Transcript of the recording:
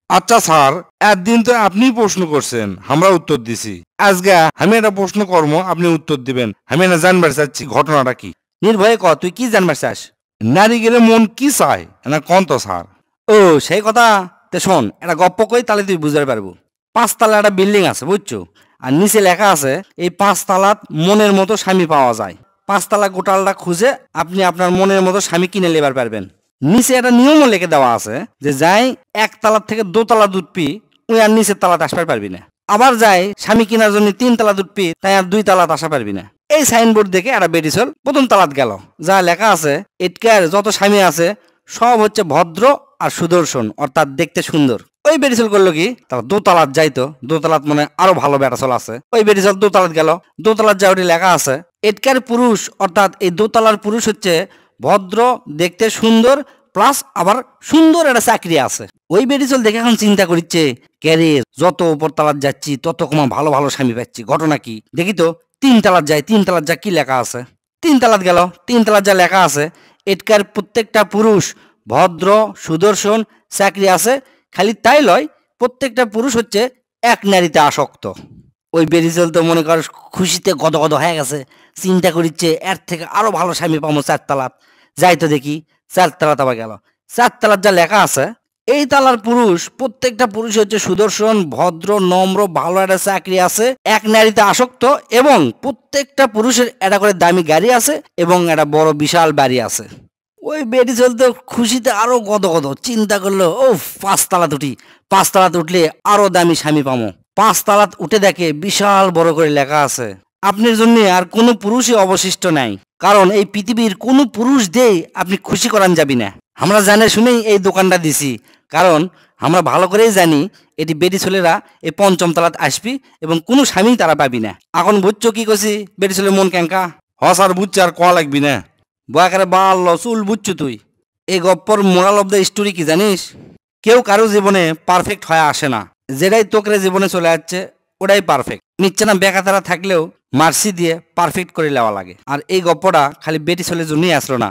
আচ্ছা স্যার, একদিন তো আপনি প্রশ্ন করছেন, আমরা উত্তর দিছি। আজকে আমি একটা প্রশ্ন করব, আপনি উত্তর দিবেন। আমি না জানবার চাচ্ছি ঘটনাটা কি। নির্ভয়ে ক, তুই কি জানবার চাস? নারীগেলে মন কি চায় না কোন তো স্যার। ও, সেই কথা। তে শোন, একটা গপ্প কই, তাহলে তুই বুঝতে পারবো। 5 তলা একটা বিল্ডিং আছে, বুঝছো? আর নিচে লেখা আছে, এই 5 তলাত মনের মতো স্বামী পাওয়া যায়। 5 তলা গোটালটা খুঁজে আপনি আপনার মনের মতো স্বামী কিনে নেবার পারবেন। নিচে একটা নিয়মও লিখে দেওয়া আছে যে যাই 1 তলার থেকে 2 তলা দুধ ওই আর নিচের তালাতে আসবার পারবি না। আবার যাই স্বামী কেনার জন্য 3 তলা দুধ তাই আর 2 তলাতে আসা পারবি না। এই সাইনবোর্ড দেখে একটা বেডিসল প্রথম তালাত গেল। যা লেখা আছে, এটকার যত স্বামী আছে সব হচ্ছে ভদ্র আর সুদর্শন, অর্থাৎ দেখতে সুন্দর। ওই বেডিসল করলো কি, তার দোতলাত যাইতো। দোতলাত মানে আরো ভালো বেটাচল আছে। ওই বেডিসল দোতলাত গেল। দোতলাত যা ওটি লেখা আছে, এটকার পুরুষ, অর্থাৎ এই দোতলার পুরুষ হচ্ছে ভদ্র, দেখতে সুন্দর, প্লাস আবার সুন্দর একটা চাকরি আছে। ওই বেডিসল দেখে এখন চিন্তা করছে, ক্যারে যত উপর তালাত যাচ্ছি তত কমা ভালো ভালো স্বামী পাচ্ছি, ঘটনা কি দেখি তো। 3 তলাত যাই, 3 তলাত যা কি লেখা আছে। 3 তলাত গেল। 3 তলাত যা লেখা আছে, এটকার প্রত্যেকটা পুরুষ ভদ্র, সুদর্শন, চাকরি আছে। খালি তাই লয়, প্রত্যেকটা পুরুষ হচ্ছে এক নারীতে আসক্ত। ওই বেরিজল তো মনে কর খুশিতে গদগদ হয়ে গেছে। চিন্তা করিচ্ছে এর থেকে আরো ভালো স্বামী পাবো 4 তলাত। যাই তো দেখি। 4 তলাত আবার গেল। 4 তলাত যা লেখা আছে, এই তালার পুরুষ প্রত্যেকটা পুরুষ হচ্ছে সুদর্শন, ভদ্র, নম্র, ভালো একটা চাকরি আছে, এক নারীতে আসক্ত, এবং প্রত্যেকটা পুরুষের একটা করে দামি গাড়ি আছে এবং একটা বড় বিশাল বাড়ি আছে। ওই বেটি চলতে খুশিতে আরো গদগদ চিন্তা করলো, ও 5 তলাত উঠি। 5 তলাত উঠলে আরো দামি স্বামী পামো। 5 তলাত উঠে দেখে বিশাল বড় করে লেখা আছে, আপনার জন্য আর কোনো পুরুষই অবশিষ্ট নাই, কারণ এই পৃথিবীর কোনো পুরুষ দিয়ে আপনি খুশি করান যাবি না। আমরা জানে শুনেই এই দোকানটা দিছি, কারণ আমরা ভালো করেই জানি এটি বেটি ছেলেরা এই 5ম তলাত আসবি এবং কোনো স্বামী তারা পাবি না। এখন বুঝছো কি করছি বেটি ছেলের মন ক্যাঙ্কা? হ স্যার, বুঝছি, আর কোয়া লাগবি না। বয়াকারে বাল চুল বুঝছো তুই। এই গপ্পর মোরাল অব দ্য স্টোরি কি জানিস? কেউ কারো জীবনে পারফেক্ট হয়ে আসে না। যেটাই তোকরে জীবনে চলে যাচ্ছে ওটাই পারফেক্ট। নিচ্ছে না বেকাতারা থাকলেও মার্সি দিয়ে পারফেক্ট করে নেওয়া লাগে। আর এই গপ্পটা খালি বেটি ছেলের জন্যই আসলো না,